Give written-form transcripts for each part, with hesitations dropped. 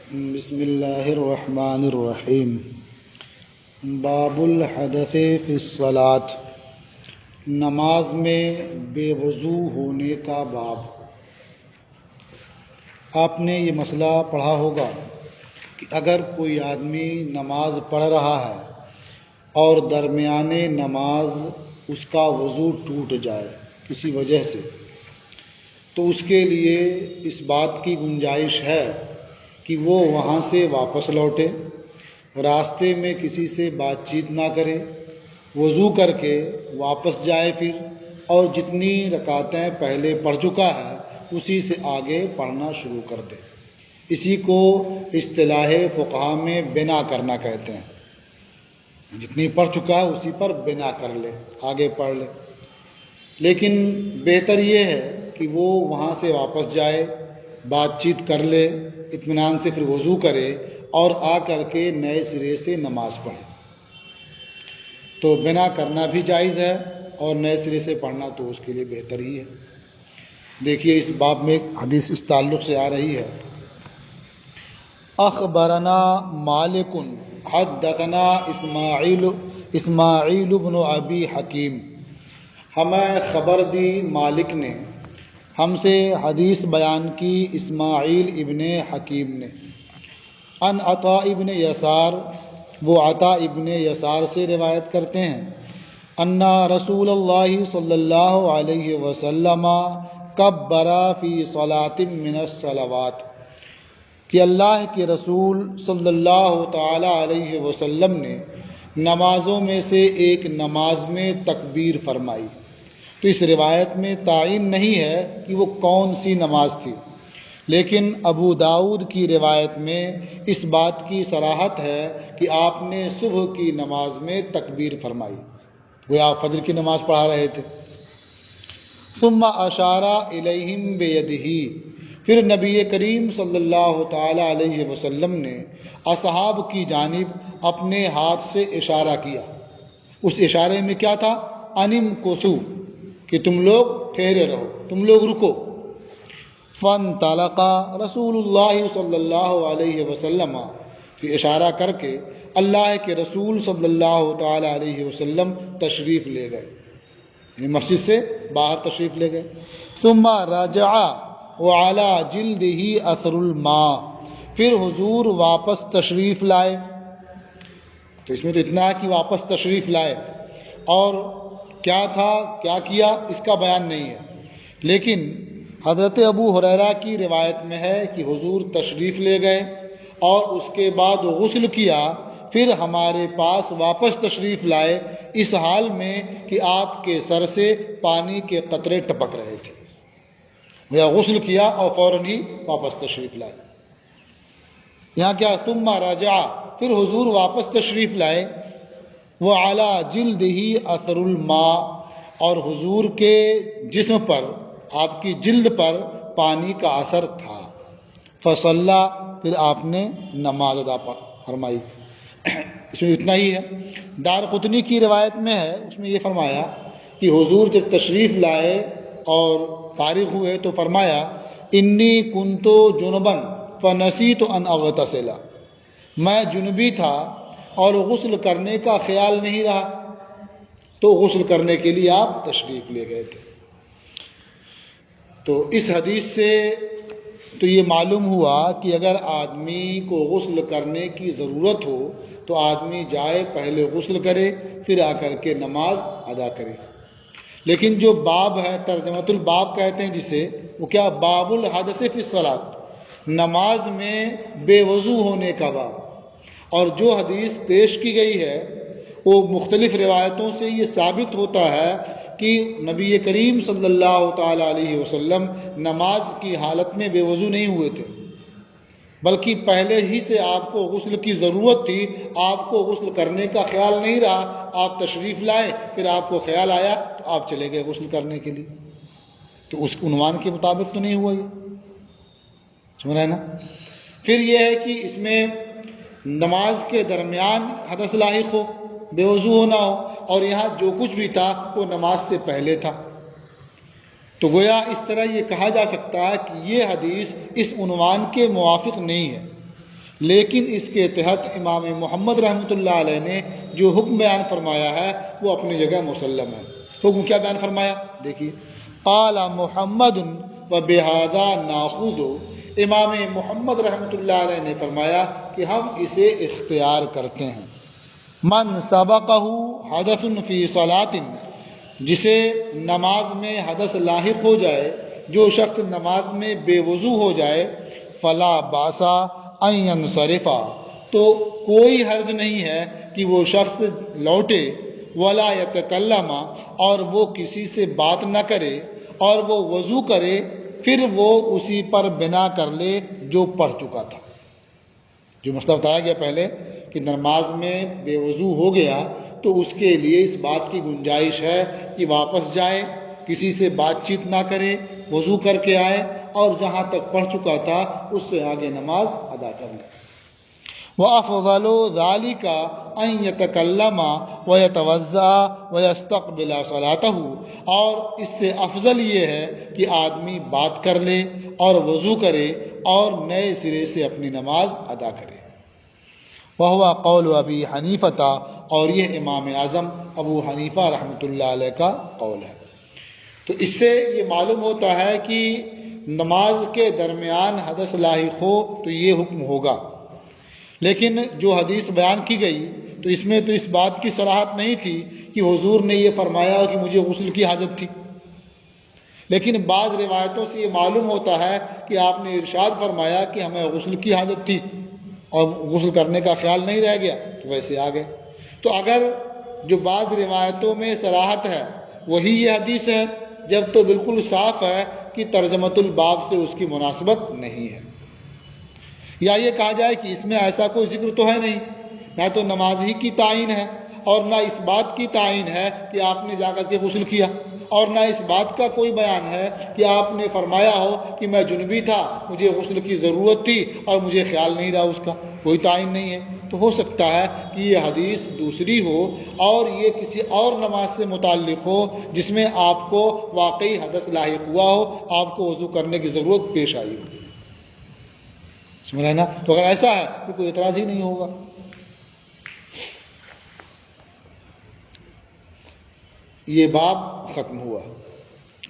بسم اللہ الرحمن الرحیم۔ باب الحدث فی الصلاۃ، نماز میں بے وضو ہونے کا باب۔ آپ نے یہ مسئلہ پڑھا ہوگا کہ اگر کوئی آدمی نماز پڑھ رہا ہے اور درمیان نماز اس کا وضو ٹوٹ جائے کسی وجہ سے، تو اس کے لیے اس بات کی گنجائش ہے کہ وہ وہاں سے واپس لوٹے، راستے میں کسی سے بات چیت نہ کرے، وضو کر کے واپس جائے پھر، اور جتنی رکعتیں پہلے پڑھ چکا ہے اسی سے آگے پڑھنا شروع کر دے۔ اسی کو اصطلاح فقہا میں بنا کرنا کہتے ہیں، جتنی پڑھ چکا ہے اسی پر بنا کر لے، آگے پڑھ لے۔ لیکن بہتر یہ ہے کہ وہ وہاں سے واپس جائے، بات چیت کر لے، اطمینان سے پھر وضو کرے اور آ کر کے نئے سرے سے نماز پڑھے۔ تو بنا کرنا بھی جائز ہے اور نئے سرے سے پڑھنا تو اس کے لیے بہتر ہی ہے۔ دیکھیے اس باب میں حدیث اس تعلق سے آ رہی ہے۔ اخبرنا مالک حدثنا اسماعیل بن ابی حکیم، ہمیں خبر دی مالک نے، ہم سے حدیث بیان کی اسماعیل ابن حکیم نے، ان عطاء ابن یسار، وہ عطاء ابن یسار سے روایت کرتے ہیں، ان رسول اللہ صلی اللہ علیہ وسلم کبر فی صلاۃ من الصلوات، کہ اللہ کے رسول صلی اللہ تعالی علیہ وسلم نے نمازوں میں سے ایک نماز میں تکبیر فرمائی۔ تو اس روایت میں تعین نہیں ہے کہ وہ کون سی نماز تھی، لیکن ابو داؤد کی روایت میں اس بات کی صراحت ہے کہ آپ نے صبح کی نماز میں تکبیر فرمائی، وہ آپ فجر کی نماز پڑھا رہے تھے۔ ثم اشار الیہم بیدہ، پھر نبی کریم صلی اللہ تعالی علیہ وسلم نے اصحاب کی جانب اپنے ہاتھ سے اشارہ کیا۔ اس اشارے میں کیا تھا؟ انم کوسو، کہ تم لوگ ٹھہرے رہو، تم لوگ رکو۔ فانطلق رسول اللہ صلی اللہ علیہ وسلم، کہ اشارہ کر کے اللہ کے رسول صلی اللہ تعالی علیہ وسلم تشریف لے گئے، یعنی مسجد سے باہر تشریف لے گئے۔ ثم رجع وعلی جلدہ اثر الماء، پھر حضور واپس تشریف لائے۔ تو اس میں تو اتنا ہے کہ واپس تشریف لائے، اور کیا تھا کیا کیا اس کا بیان نہیں ہے، لیکن حضرت ابو ہریرہ کی روایت میں ہے کہ حضور تشریف لے گئے اور اس کے بعد غسل کیا، پھر ہمارے پاس واپس تشریف لائے، اس حال میں کہ آپ کے سر سے پانی کے قطرے ٹپک رہے تھے۔ وہ غسل کیا اور فوراً ہی واپس تشریف لائے۔ یہاں کیا ثم رجع، پھر حضور واپس تشریف لائے، وعلی جلدہ اثر الماء، اور حضور کے جسم پر، آپ کی جلد پر پانی کا اثر تھا۔ فصلی، پھر آپ نے نماز ادا فرمائی۔ اس میں اتنا ہی ہے۔ دارقطنی کی روایت میں ہے، اس میں یہ فرمایا کہ حضور جب تشریف لائے اور فارغ ہوئے تو فرمایا انی کنت جنبا فنسیت ان اغتسل، میں جنبی تھا اور غسل کرنے کا خیال نہیں رہا، تو غسل کرنے کے لیے آپ تشریف لے گئے تھے۔ تو اس حدیث سے تو یہ معلوم ہوا کہ اگر آدمی کو غسل کرنے کی ضرورت ہو تو آدمی جائے، پہلے غسل کرے، پھر آ کر کے نماز ادا کرے۔ لیکن جو باب ہے، ترجمۃ الباب کہتے ہیں جسے، وہ کیا؟ باب الحدث فی الصلاۃ، نماز میں بے وضو ہونے کا باب۔ اور جو حدیث پیش کی گئی ہے وہ مختلف روایتوں سے یہ ثابت ہوتا ہے کہ نبی کریم صلی اللہ تعالی علیہ وسلم نماز کی حالت میں بے وضو نہیں ہوئے تھے، بلکہ پہلے ہی سے آپ کو غسل کی ضرورت تھی، آپ کو غسل کرنے کا خیال نہیں رہا، آپ تشریف لائے، پھر آپ کو خیال آیا تو آپ چلے گئے غسل کرنے کے لیے۔ تو اس عنوان کے مطابق تو نہیں ہوا یہ، سمجھ رہے ہیں نا؟ پھر یہ ہے کہ اس میں نماز کے درمیان حدث لاحق ہو، بے وضو ہونا ہو، اور یہاں جو کچھ بھی تھا وہ نماز سے پہلے تھا۔ تو گویا اس طرح یہ کہا جا سکتا ہے کہ یہ حدیث اس عنوان کے موافق نہیں ہے، لیکن اس کے تحت امام محمد رحمۃ اللہ علیہ نے جو حکم بیان فرمایا ہے وہ اپنی جگہ مسلم ہے۔ حکم کیا بیان فرمایا؟ دیکھیے، قال محمد و بہذا ناخذ، امام محمد رحمۃ اللہ علیہ نے فرمایا کہ ہم اسے اختیار کرتے ہیں۔ من سبقہ حدث فی صلاۃ، جسے نماز میں حدث لاحق ہو جائے، جو شخص نماز میں بے وضو ہو جائے، فلا باسا ان ینصرف، تو کوئی حرج نہیں ہے کہ وہ شخص لوٹے، ولا یتکلم، اور وہ کسی سے بات نہ کرے، اور وہ وضو کرے، پھر وہ اسی پر بنا کر لے جو پڑھ چکا تھا۔ جو مسئلہ بتایا گیا پہلے کہ نماز میں بے وضو ہو گیا تو اس کے لیے اس بات کی گنجائش ہے کہ واپس جائے، کسی سے بات چیت نہ کرے، وضو کر کے آئے اور جہاں تک پڑھ چکا تھا اس سے آگے نماز ادا کر لے۔ وَأَفْضَلُ ذَلِكَ أَن يَتَكَلَّمَ وَيَتَوَضَّأَ وَيَسْتَقْبِلَ صَلَاتَهُ، اور اس سے افضل یہ ہے کہ آدمی بات کر لے اور وضو کرے اور نئے سرے سے اپنی نماز ادا کرے۔ وَهُوَ قَوْلُ أَبِي حَنِيفَةَ، اور یہ امام اعظم ابو حنیفہ رحمۃ اللہ علیہ کا قول ہے۔ تو اس سے یہ معلوم ہوتا ہے کہ نماز کے درمیان حدث لاحق ہو تو یہ حکم ہوگا، لیکن جو حدیث بیان کی گئی تو اس میں تو اس بات کی صراحت نہیں تھی کہ حضور نے یہ فرمایا کہ مجھے غسل کی حاجت تھی، لیکن بعض روایتوں سے یہ معلوم ہوتا ہے کہ آپ نے ارشاد فرمایا کہ ہمیں غسل کی حاجت تھی اور غسل کرنے کا خیال نہیں رہ گیا تو ویسے آ گئے۔ تو اگر جو بعض روایتوں میں صراحت ہے وہی یہ حدیث ہے، جب تو بالکل صاف ہے کہ ترجمۃ الباب سے اس کی مناسبت نہیں ہے۔ یا یہ کہا جائے کہ اس میں ایسا کوئی ذکر تو ہے نہیں، نہ تو نماز ہی کی تعین ہے اور نہ اس بات کی تعین ہے کہ آپ نے جا کر کے غسل کیا، اور نہ اس بات کا کوئی بیان ہے کہ آپ نے فرمایا ہو کہ میں جنبی تھا، مجھے غسل کی ضرورت تھی اور مجھے خیال نہیں رہا، اس کا کوئی تعین نہیں ہے۔ تو ہو سکتا ہے کہ یہ حدیث دوسری ہو اور یہ کسی اور نماز سے متعلق ہو جس میں آپ کو واقعی حدث لاحق ہوا ہو، آپ کو وضو کرنے کی ضرورت پیش آئی ہو، سمجھ رہے نا؟ تو اگر ایسا ہے تو کوئی اعتراض ہی نہیں ہوگا۔ یہ باب ختم ہوا،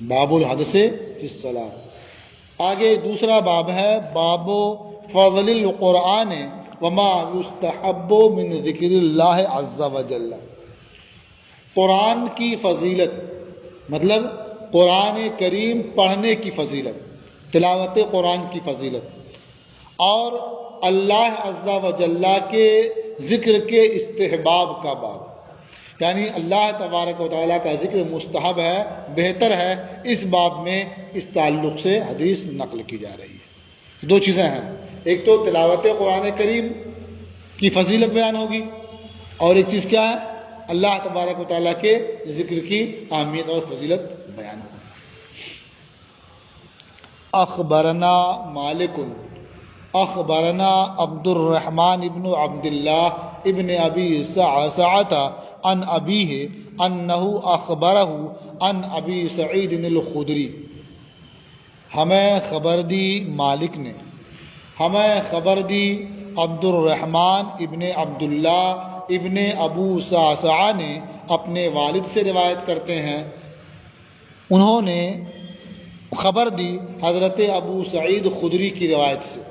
باب الحدث فی الصلاۃ۔ آگے دوسرا باب ہے باب فضل القرآن وما یستحب من ذکر اللہ عز وجل۔ قرآن کی فضیلت، مطلب قرآن کریم پڑھنے کی فضیلت، تلاوت قرآن کی فضیلت، اور اللہ عز وجل کے ذکر کے استحباب کا باب، یعنی اللہ تبارک و تعالیٰ کا ذکر مستحب ہے، بہتر ہے، اس باب میں اس تعلق سے حدیث نقل کی جا رہی ہے۔ دو چیزیں ہیں، ایک تو تلاوت قرآن کریم کی فضیلت بیان ہوگی، اور ایک چیز کیا ہے؟ اللہ تبارک و تعالیٰ کے ذکر کی اہمیت اور فضیلت بیان ہوگی۔ اخبرنا مالک اخبرنا عبد الرحمن ابن عبد اللہ ابن ابی سعسعۃ عن ابیہ انہ اخبرہ عن ابی سعید الخدری، ہمیں خبر دی مالک نے، ہمیں خبر دی عبد الرحمن ابن عبداللہ ابن ابو سعسعہ نے، اپنے والد سے روایت کرتے ہیں، انہوں نے خبر دی حضرت ابو سعید خدری کی روایت سے،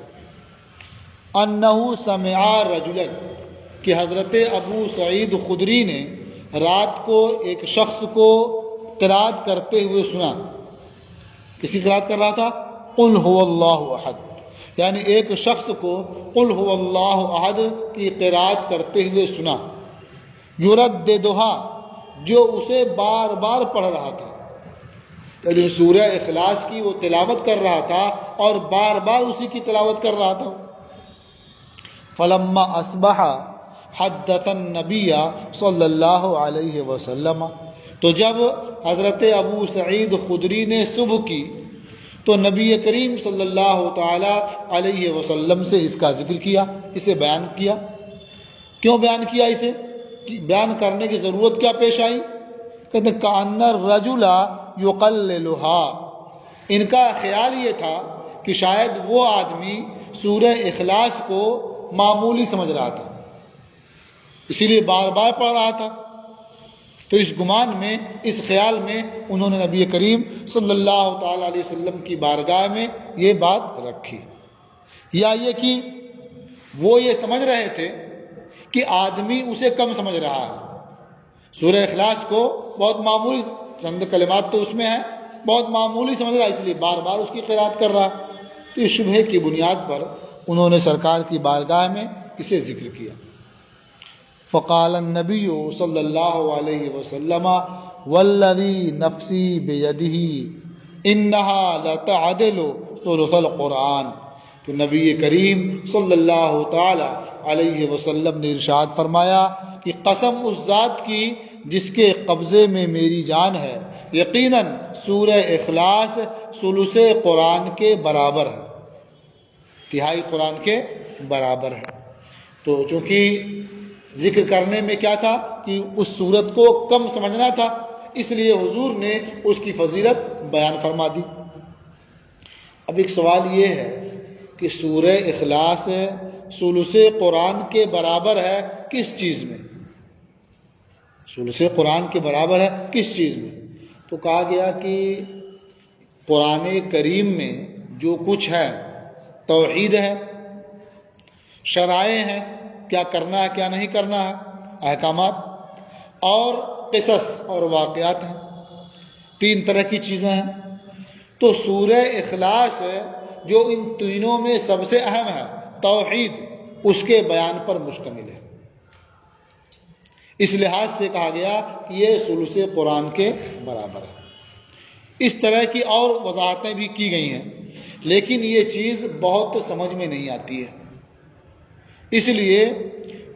انہ سمع رجلا، کہ حضرت ابو سعید خدری نے رات کو ایک شخص کو قرات کرتے ہوئے سنا۔ کسی قرات کر رہا تھا؟ قل هو اللہ احد، یعنی ایک شخص کو قل هو اللہ احد کی قرات کرتے ہوئے سنا، یرددھا، جو اسے بار بار پڑھ رہا تھا، یعنی سورہ اخلاص کی وہ تلاوت کر رہا تھا اور بار بار اسی کی تلاوت کر رہا تھا۔ فلما اصبح حدث النبی صلی اللہ علیہ وسلم، تو جب حضرت ابو سعید خدری نے صبح کی تو نبی کریم صلی اللہ تعالی علیہ وسلم سے اس کا ذکر کیا، اسے بیان کیا۔ کیوں بیان کیا؟ اسے بیان کرنے کی ضرورت کیا پیش آئی؟ کہتے ہیں کأن الرجل یقللها، ان کا خیال یہ تھا کہ شاید وہ آدمی سورہ اخلاص کو معمولی سمجھ رہا تھا، اسی لیے بار بار پڑھ رہا تھا۔ تو اس گمان میں، اس خیال میں انہوں نے نبی کریم صلی اللہ تعالی علیہ وسلم کی بارگاہ میں یہ بات رکھی، یا یہ کہ وہ یہ سمجھ رہے تھے کہ آدمی اسے کم سمجھ رہا ہے۔ سورہ اخلاص کو بہت معمولی، چند کلمات تو اس میں ہیں، بہت معمولی سمجھ رہا ہے، اس لیے بار بار اس کی قرات کر رہا۔ تو اس شبہے کی بنیاد پر انہوں نے سرکار کی بارگاہ میں اسے ذکر کیا۔ فقال النبی صلی اللہ علیہ وسلم والذی نفسی بیدہ انہا لتعدل ثلث القرآن۔ تو نبی کریم صلی اللہ تعالی علیہ وسلم نے ارشاد فرمایا کہ قسم اس ذات کی جس کے قبضے میں میری جان ہے، یقیناً سورہ اخلاص ثلث قرآن کے برابر ہے، تہائی قرآن کے برابر ہے۔ تو چونکہ ذکر کرنے میں کیا تھا کہ اس صورت کو کم سمجھنا تھا، اس لیے حضور نے اس کی فضیلت بیان فرما دی۔ اب ایک سوال یہ ہے کہ سورہ اخلاص ثلث قرآن کے برابر ہے کس چیز میں؟ ثلث قرآن کے برابر ہے کس چیز میں؟ تو کہا گیا کہ قرآن کریم میں جو کچھ ہے، توحید ہے، شرائع ہیں، کیا کرنا ہے کیا نہیں کرنا ہے، احکامات، اور قصص اور واقعات ہیں، تین طرح کی چیزیں ہیں۔ تو سورہ اخلاص جو ان تینوں میں سب سے اہم ہے، توحید، اس کے بیان پر مشتمل ہے۔ اس لحاظ سے کہا گیا کہ یہ ثلث قرآن کے برابر ہے۔ اس طرح کی اور وضاحتیں بھی کی گئی ہیں، لیکن یہ چیز بہت سمجھ میں نہیں آتی ہے، اس لیے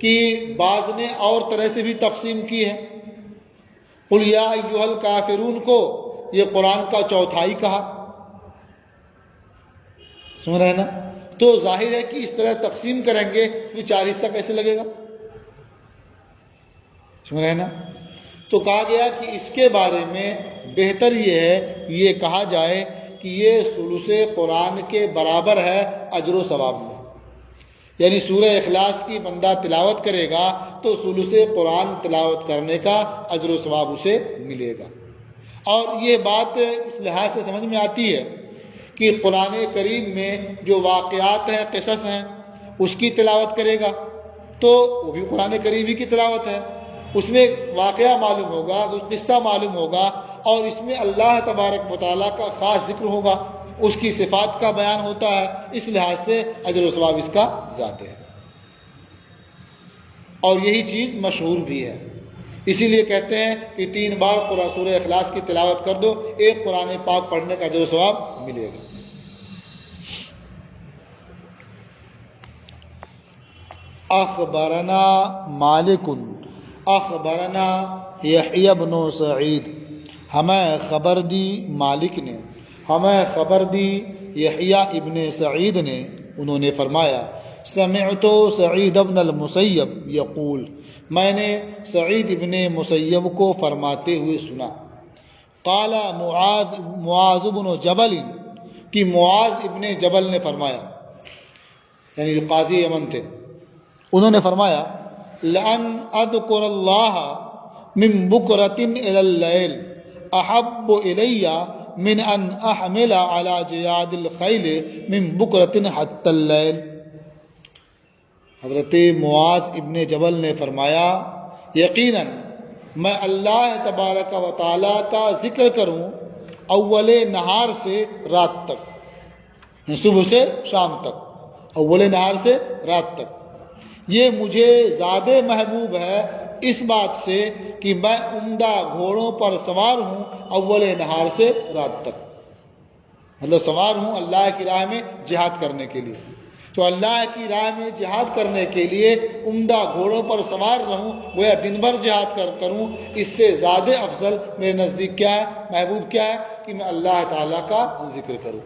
کہ بعض نے اور طرح سے بھی تقسیم کی ہے۔ قل یا ایھا الکافرون کو یہ قرآن کا چوتھائی کہا، سن رہے نا؟ تو ظاہر ہے کہ اس طرح تقسیم کریں گے یہ 4 حصہ کیسے لگے گا، سن رہے نا؟ تو کہا گیا کہ اس کے بارے میں بہتر یہ ہے یہ کہا جائے کہ یہ ثلث قرآن کے برابر ہے اجر و ثواب میں، یعنی سورہ اخلاص کی بندہ تلاوت کرے گا تو ثلث قرآن تلاوت کرنے کا اجر و ثواب اسے ملے گا۔ اور یہ بات اس لحاظ سے سمجھ میں آتی ہے کہ قرآن کریم میں جو واقعات ہیں، قصص ہیں، اس کی تلاوت کرے گا تو وہ بھی قرآن کریم ہی کی تلاوت ہے، اس میں واقعہ معلوم ہوگا، قصہ معلوم ہوگا، اور اس میں اللہ تبارک و تعالیٰ کا خاص ذکر ہوگا، اس کی صفات کا بیان ہوتا ہے، اس لحاظ سے اجر و ثواب اس کا ذات ہے، اور یہی چیز مشہور بھی ہے۔ اسی لیے کہتے ہیں کہ 3 بار سورہ اخلاص کی تلاوت کر دو، ایک قرآن پاک پڑھنے کا اجر و ثواب ملے گا۔ اخبرنا مالک اخبرنا یحییٰ بن سعید، ہمیں خبر دی مالک نے، ہمیں خبر دی یحییٰ ابن سعید نے، انہوں نے فرمایا سمعت سعید بن المسیب یقول، میں نے سعید ابن مسیب کو فرماتے ہوئے سنا، قال معاذ بن جبل، کہ معاذ ابن جبل نے فرمایا، یعنی جو قاضی یمن تھے، انہوں نے فرمایا لأن اذکر اللہ من بکرۃ الی اللیل احب الی من ان احمل علی جیاد الخیل من بکرۃ حتی اللیل۔ حضرت معاذ ابن جبل نے فرمایا یقیناً میں اللہ تبارک و تعالیٰ کا ذکر کروں اول نہار سے رات تک، صبح سے شام تک، اول نہار سے رات تک، یہ مجھے زیادہ محبوب ہے اس بات سے کہ میں عمدہ گھوڑوں پر سوار ہوں اول نہار سے رات تک، مطلب سوار ہوں اللہ کی راہ میں جہاد کرنے کے لیے، تو اللہ کی راہ میں جہاد کرنے کے لیے عمدہ گھوڑوں پر سوار رہوں، گویا دن بھر جہاد کروں، اس سے زیادہ افضل میرے نزدیک کیا ہے، محبوب کیا ہے کہ میں اللہ تعالیٰ کا ذکر کروں۔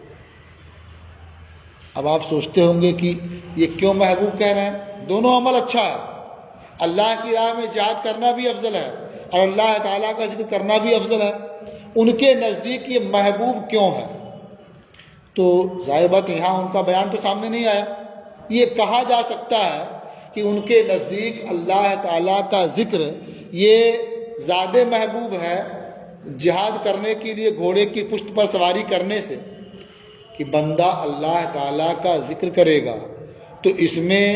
اب آپ سوچتے ہوں گے کہ یہ کیوں محبوب کہہ رہے ہیں؟ دونوں عمل اچھا ہے، اللہ کی راہ میں جہاد کرنا بھی افضل ہے اور اللہ تعالیٰ کا ذکر کرنا بھی افضل ہے، ان کے نزدیک یہ محبوب کیوں ہے؟ تو ظاہر بات یہاں ان کا بیان تو سامنے نہیں آیا، یہ کہا جا سکتا ہے کہ ان کے نزدیک اللہ تعالیٰ کا ذکر یہ زیادہ محبوب ہے جہاد کرنے کے لیے گھوڑے کی پشت پر سواری کرنے سے، کہ بندہ اللہ تعالیٰ کا ذکر کرے گا تو اس میں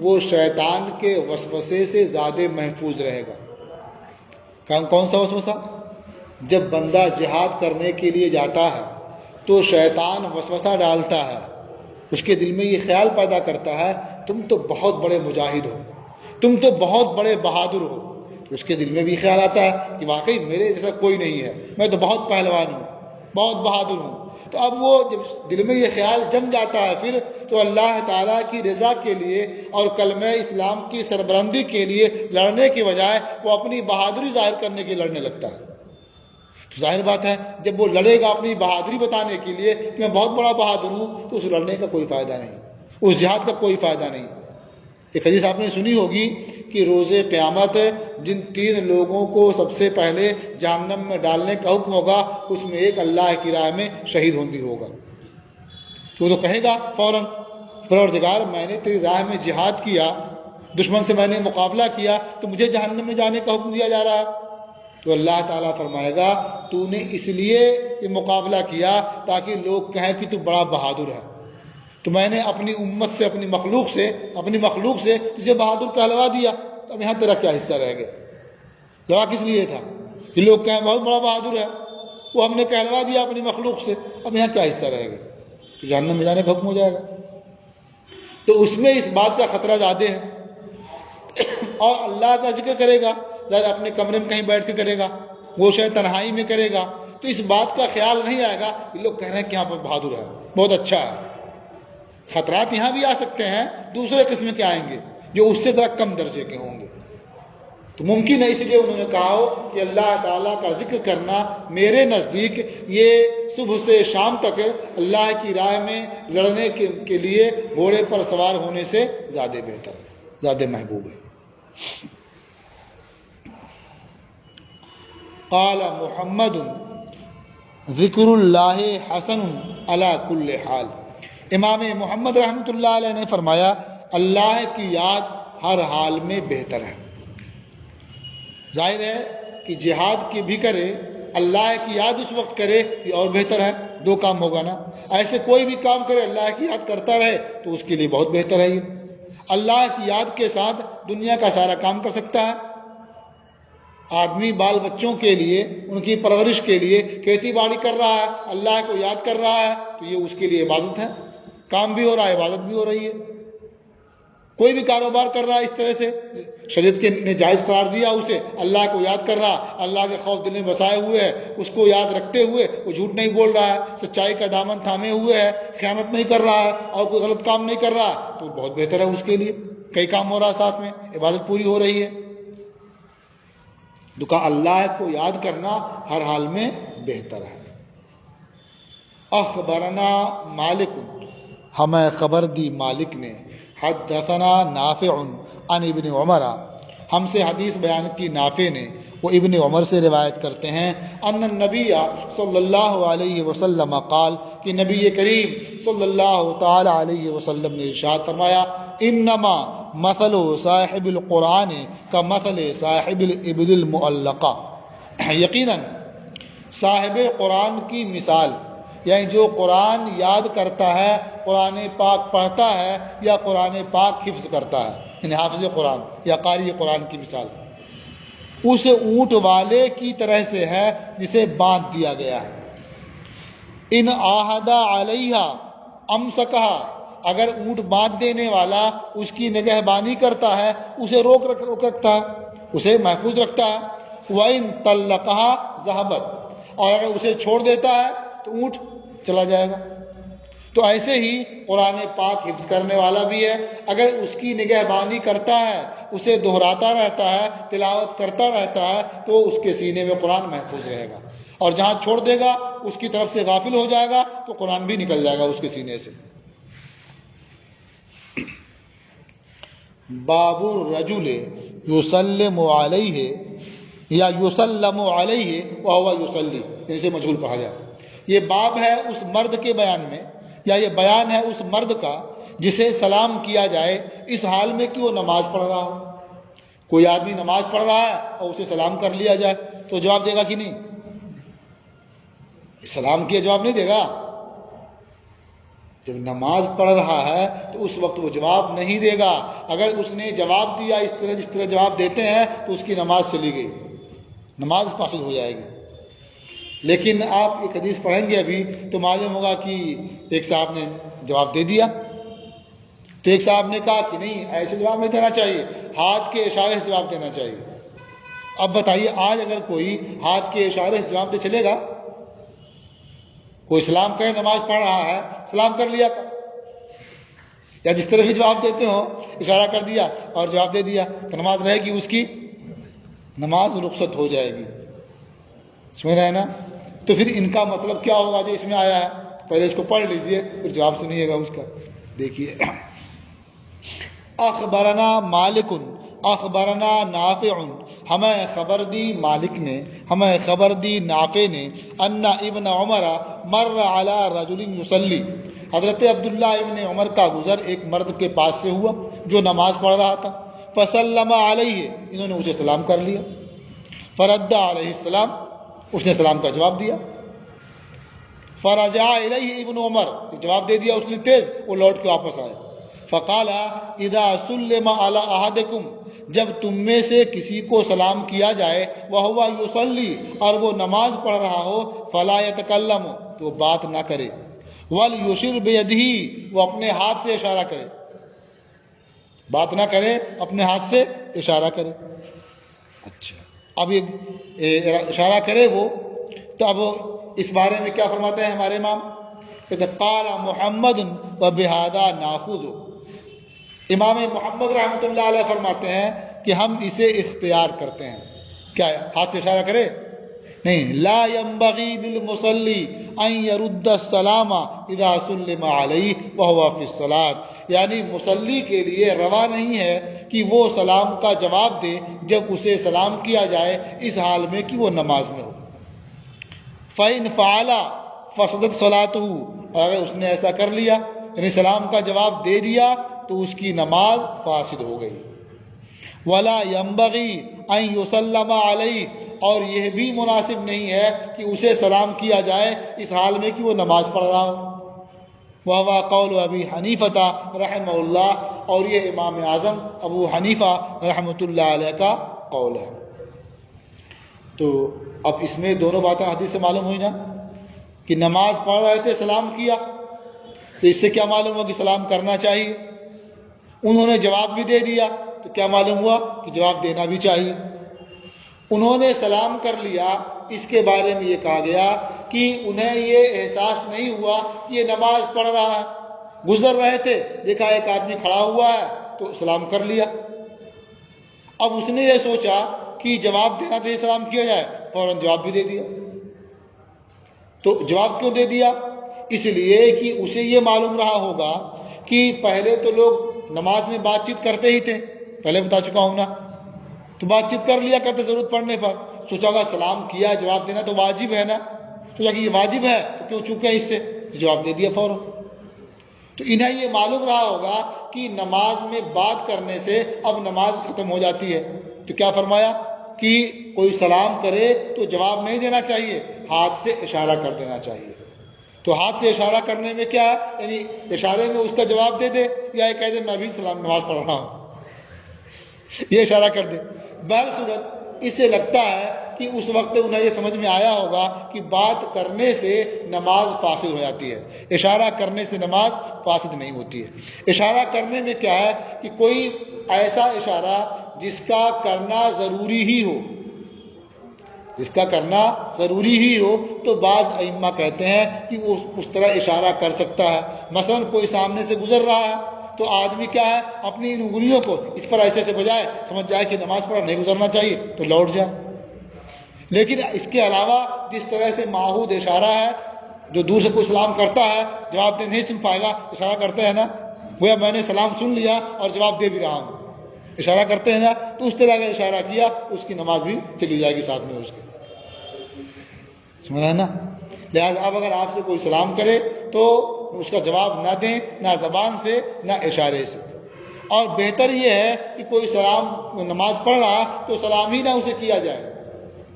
وہ شیطان کے وسوسے سے زیادہ محفوظ رہے گا۔ کون سا وسوسہ؟ جب بندہ جہاد کرنے کے لیے جاتا ہے تو شیطان وسوسہ ڈالتا ہے، اس کے دل میں یہ خیال پیدا کرتا ہے تم تو بہت بڑے مجاہد ہو، تم تو بہت بڑے بہادر ہو، تو اس کے دل میں بھی خیال آتا ہے کہ واقعی میرے جیسا کوئی نہیں ہے، میں تو بہت پہلوان ہوں، بہت بہادر ہوں۔ تو اب وہ جب دل میں یہ خیال جم جاتا ہے پھر تو اللہ تعالیٰ کی رضا کے لیے اور کلمہ اسلام کی سربلندی کے لیے لڑنے کی بجائے وہ اپنی بہادری ظاہر کرنے کے لیے لڑنے لگتا ہے۔ تو ظاہر بات ہے جب وہ لڑے گا اپنی بہادری بتانے کے لیے کہ میں بہت بڑا بہادر ہوں، تو اس لڑنے کا کوئی فائدہ نہیں، اس جہاد کا کوئی فائدہ نہیں۔ ایک حدیث آپ نے سنی ہوگی کہ روز قیامت جن 3 لوگوں کو سب سے پہلے جہنم میں ڈالنے کا حکم ہوگا اس میں ایک اللہ کی راہ میں شہید بھی ہوگا۔ تو وہ تو کہے گا فوراً پروردگار میں نے تیری راہ میں جہاد کیا، دشمن سے میں نے مقابلہ کیا، تو مجھے جہنم میں جانے کا حکم دیا جا رہا ہے۔ تو اللہ تعالیٰ فرمائے گا تو نے اس لیے یہ مقابلہ کیا تاکہ لوگ کہیں کہ تو بڑا بہادر ہے، تو میں نے اپنی امت سے اپنی مخلوق سے تجھے بہادر کہلوا دیا، اب یہاں تیرا کیا حصہ رہ گیا؟ لڑا کس لیے تھا کہ لوگ کہیں بہت بڑا بہادر ہے، وہ ہم نے کہلوا دیا اپنی مخلوق سے، اب یہاں کیا حصہ رہ گیا؟ تو جہنم میں جانے کا حکم ہو جائے گا۔ تو اس میں اس بات کا خطرہ زیادہ ہے۔ اور اللہ کا ذکر کرے گا ظاہر اپنے کمرے میں کہیں بیٹھ کے کرے گا، وہ شاید تنہائی میں کرے گا، تو اس بات کا خیال نہیں آئے گا کہ لوگ کہہ رہے ہیں کہ یہاں پر بہادر ہے، بہت اچھا ہے۔ خطرات یہاں بھی آ سکتے ہیں، دوسرے قسم کے آئیں گے جو اس سے ذرا کم درجے کے ہوں گے۔ تو ممکن ہے اس لیے انہوں نے کہا ہو کہ اللہ تعالیٰ کا ذکر کرنا میرے نزدیک یہ صبح سے شام تک اللہ کی راہ میں لڑنے کے لیے گھوڑے پر سوار ہونے سے زیادہ بہتر ہے، زیادہ محبوب ہے۔ قال محمد ذکر اللہ حسن علی کل حال۔ امام محمد رحمۃ اللہ علیہ نے فرمایا اللہ کی یاد ہر حال میں بہتر ہے۔ ظاہر ہے کہ جہاد کی بھی کرے، اللہ کی یاد اس وقت کرے تو اور بہتر ہے، 2 کام ہوگا نا۔ ایسے کوئی بھی کام کرے اللہ کی یاد کرتا رہے تو اس کے لیے بہت بہتر ہے۔ یہ اللہ کی یاد کے ساتھ دنیا کا سارا کام کر سکتا ہے۔ آدمی بال بچوں کے لیے، ان کی پرورش کے لیے کھیتی باڑی کر رہا ہے، اللہ کو یاد کر رہا ہے تو یہ اس کے لیے عبادت ہے، کام بھی ہو رہا ہے، عبادت بھی ہو رہی ہے۔ کوئی بھی کاروبار کر رہا ہے اس طرح سے شریعت نے جائز قرار دیا اسے، اللہ کو یاد کر رہا، اللہ کے خوف دل میں بسائے ہوئے ہے، اس کو یاد رکھتے ہوئے وہ جھوٹ نہیں بول رہا ہے، سچائی کا دامن تھامے ہوئے ہے، خیانت نہیں کر رہا ہے اور کوئی غلط کام نہیں کر رہا، تو بہت بہتر ہے اس کے لیے، کئی کام ہو رہا ہے ساتھ میں، عبادت پوری ہو رہی ہے۔ تو کہا اللہ کو یاد کرنا ہر حال میں بہتر ہے۔ اخبرنا مالک، ہمیں خبر دی مالک نے، حدثنا نافع عن ابن عمر، ہم سے حدیث بیان کی نافع نے، وہ ابن عمر سے روایت کرتے ہیں، ان النبی صلی اللہ علیہ وسلم قال، کہ نبی کریم صلی اللہ تعالی علیہ وسلم نے ارشاد فرمایا، انما مثل صاحب القرآن کا مثل صاحب الابل المعلقہ، یقیناً صاحب قرآن کی مثال، یعنی جو قرآن یاد کرتا ہے، قرآن پاک پڑھتا ہے یا قرآن پاک حفظ کرتا ہے، یعنی حافظ قرآن یا قاری قرآن کی مثال اس اونٹ والے کی طرح سے ہے جسے باندھ دیا گیا ہے۔ ان عاہدہ علیہ امسکہ، اگر اونٹ باندھ دینے والا اس کی نگہبانی کرتا ہے، اسے روک رکھتا ہے، اسے محفوظ رکھتا ہے۔ وَإِن طَلَّقَهَا ذَهَبَتْ، اور اگر اسے چھوڑ دیتا ہے تو اونٹ چلا جائے گا۔ تو ایسے ہی قرآن پاک حفظ کرنے والا بھی ہے، اگر اس کی نگہبانی کرتا ہے، اسے دہراتا رہتا ہے، تلاوت کرتا رہتا ہے، تو اس کے سینے میں قرآن محفوظ رہے گا، اور جہاں چھوڑ دے گا، اس کی طرف سے غافل ہو جائے گا تو قرآن بھی نکل جائے گا اس کے سینے سے۔ باب الرجل یسلم علیہ یا یسلم علیہ وہو یصلی، اسے مجہول کہا جائے۔ یہ باب ہے اس مرد کے بیان میں، یا یہ بیان ہے اس مرد کا جسے سلام کیا جائے اس حال میں کہ وہ نماز پڑھ رہا ہو. کوئی آدمی نماز پڑھ رہا ہے اور اسے سلام کر لیا جائے تو جواب دے گا کہ نہیں؟ سلام کیا جواب نہیں دے گا. جب نماز پڑھ رہا ہے تو اس وقت وہ جواب نہیں دے گا. اگر اس نے جواب دیا اس طرح جس طرح جواب دیتے ہیں تو اس کی نماز چلی گئی، نماز فاسد ہو جائے گی. لیکن آپ ایک حدیث پڑھیں گے ابھی تو معلوم ہوگا کہ ایک صاحب نے جواب دے دیا تو ایک صاحب نے کہا کہ نہیں، ایسے جواب نہیں دینا چاہیے، ہاتھ کے اشارے سے جواب دینا چاہیے. اب بتائیے آج اگر کوئی ہاتھ کے اشارے سے جواب دے چلے گا؟ کوئی سلام کرے، نماز پڑھ رہا ہے، سلام کر لیا یا جس طرح بھی جواب دیتے ہو اشارہ کر دیا اور جواب دے دیا تو نماز رہے گی، اس کی نماز رخصت ہو جائے گی. سمجھ رہے ہیں نا؟ تو پھر ان کا مطلب کیا ہوگا جو اس میں آیا ہے؟ پہلے اس کو پڑھ لیجئے پھر جواب سنیے گا اس کا. دیکھیے، اخبرنا مالک اخبرنا نافع، ہمیں خبر دی مالک نے، ہمیں خبر دی نافع نے، ان ابن عمر مر علی رجل یصلی، حضرت عبداللہ ابن عمر کا گزر ایک مرد کے پاس سے ہوا جو نماز پڑھ رہا تھا. فسلم علیہ، انہوں نے اسے سلام کر لیا. فرد علیہ السلام، اس نے سلام کا جواب دیا. فرجع الیہ ابن عمر، جواب دے دیا اس نے تیز، وہ لوٹ کے واپس آئے. فقال اذا سلم علی احدکم، جب تم میں سے کسی کو سلام کیا جائے وہو یصلی، اور وہ نماز پڑھ رہا ہو، فلا یتکلم، تو بات نہ کرے، ولیشر بیدہ، وہ اپنے ہاتھ سے اشارہ کرے، بات نہ کرے، اپنے ہاتھ سے اشارہ کرے. اچھا، اب یہ اشارہ کرے وہ، تو اب اس بارے میں کیا فرماتے ہیں ہمارے امام؟ کہتے قال محمد وبہذا ناخذ، امام محمد رحمۃ اللہ علیہ فرماتے ہیں کہ ہم اسے اختیار کرتے ہیں. کیا ہاتھ سے اشارہ کرے؟ نہیں. لا ينبغي للمصلی ان يرد السلام اذا سلم علیہ وهو فی الصلاۃ، یعنی مصلی کے لیے روا نہیں ہے کہ وہ سلام کا جواب دے جب اسے سلام کیا جائے اس حال میں کہ وہ نماز میں ہو. فَإِنْ فَعَلَ فَسَدَتْ صَلَاتُهُ، اگر اس نے ایسا کر لیا یعنی سلام کا جواب دے دیا تو اس کی نماز فاسد ہو گئی. وَلَا يَنبَغِي أَن يُسَلَّمَ عَلَيْهِ، اور یہ بھی مناسب نہیں ہے کہ اسے سلام کیا جائے اس حال میں کہ وہ نماز پڑھ رہا ہو. وَهُوَ قَوْلُ أَبِي حَنِيفَةَ رحمہ اللہ، اور یہ امام اعظم ابو حنیفہ رحمۃ اللہ علیہ کا قول ہے. تو اب اس میں دونوں باتیں حدیث سے معلوم ہوئی نا، کہ نماز پڑھ رہے تھے سلام کیا، تو اس سے کیا معلوم ہوا کہ سلام کرنا چاہیے. انہوں نے جواب بھی دے دیا تو کیا معلوم ہوا کہ جواب دینا بھی چاہیے. انہوں نے سلام کر لیا، اس کے بارے میں یہ کہا گیا کہ انہیں یہ احساس نہیں ہوا کہ یہ نماز پڑھ رہا ہے. گزر رہے تھے، دیکھا ایک آدمی کھڑا ہوا ہے تو سلام کر لیا. اب اس نے یہ سوچا کہ جواب دینا چاہیے، سلام کیا جائے، فوراً جواب بھی دے دیا. تو جواب کیوں دے دیا؟ اس لیے کہ اسے یہ معلوم رہا ہوگا کہ پہلے تو لوگ نماز میں بات چیت کرتے ہی تھے، پہلے بتا چکا ہوں نا، تو بات چیت کر لیا کرتے ضرورت پڑنے پر. سوچا ہوگا سلام کیا، جواب دینا تو واجب ہے نا، سوچا کہ یہ واجب ہے تو کیوں چوکے اس سے، جواب دے دیا فوراً. تو انہیں یہ معلوم رہا ہوگا کہ نماز میں بات کرنے سے اب نماز ختم ہو جاتی ہے. تو کیا فرمایا کہ کوئی سلام کرے تو جواب نہیں دینا چاہیے، ہاتھ سے اشارہ کر دینا چاہیے. تو ہاتھ سے اشارہ کرنے میں کیا ہے؟ یعنی اشارے میں اس کا جواب دے دے، یا یہ کہہ دے میں بھی سلام نماز پڑھ رہا ہوں، یہ اشارہ کر دے. بہر صورت اس سے لگتا ہے کہ اس وقت انہیں یہ سمجھ میں آیا ہوگا کہ بات کرنے سے نماز فاسد ہو جاتی ہے، اشارہ کرنے سے نماز فاسد نہیں ہوتی ہے. اشارہ کرنے میں کیا ہے کہ کوئی ایسا اشارہ جس کا کرنا ضروری ہی ہو، جس کا کرنا ضروری ہی ہو، تو بعض ائمہ کہتے ہیں کہ وہ اس طرح اشارہ کر سکتا ہے. مثلا کوئی سامنے سے گزر رہا ہے تو آدمی کیا ہے اپنی ان انگلیوں کو اس پر ایسے سے بجائے، سمجھ جائے کہ نماز پڑھا نہیں گزرنا چاہیے تو لوٹ جائے. لیکن اس کے علاوہ جس طرح سے معہود اشارہ ہے، جو دور سے کوئی سلام کرتا ہے جواب دے نہیں سن پائے گا، اشارہ کرتے ہیں نا، گویا میں نے سلام سن لیا اور جواب دے بھی رہا ہوں، اشارہ کرتے ہیں نا، تو اس طرح کا اشارہ کیا اس کی نماز بھی چلی جائے گی ساتھ میں اس کے. سمجھ رہے ہیں نا؟ لہٰذا اب اگر آپ سے کوئی سلام کرے تو اس کا جواب نہ دیں، نہ زبان سے نہ اشارے سے۔ اور بہتر یہ ہے کہ کوئی سلام نماز پڑھ رہا تو سلام ہی نہ اسے کیا جائے۔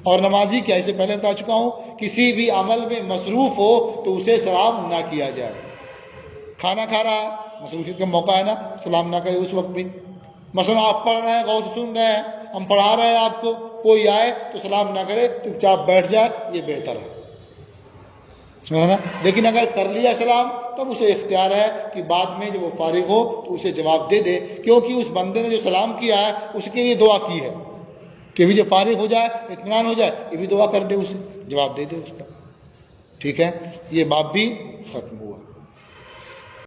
اور نمازی کیا، اسے پہلے بتا چکا ہوں، کسی بھی عمل میں مصروف ہو تو اسے سلام نہ کیا جائے۔ کھانا کھا رہا ہے، مصروفیت کا موقع ہے نا، سلام نہ کرے اس وقت بھی۔ مثلا آپ پڑھ رہے ہیں، غور سے سن رہے ہیں، ہم پڑھا رہے ہیں آپ کو، کوئی آئے تو سلام نہ کرے، چپ چاپ بیٹھ جائے، یہ بہتر ہے، سمجھا نا۔ لیکن اگر کر لیا سلام تب اسے اختیار ہے کہ بعد میں جب وہ فارغ ہو تو اسے جواب دے دے، کیونکہ اس بندے نے جو سلام کیا ہے اس کے لیے دعا کی ہے کہ بھی جب فارغ ہو جائے، اطمینان ہو جائے، یہ بھی دعا کر دے، اسے جواب دے دے اس کا۔ ٹھیک ہے، یہ باب بھی ختم ہوا۔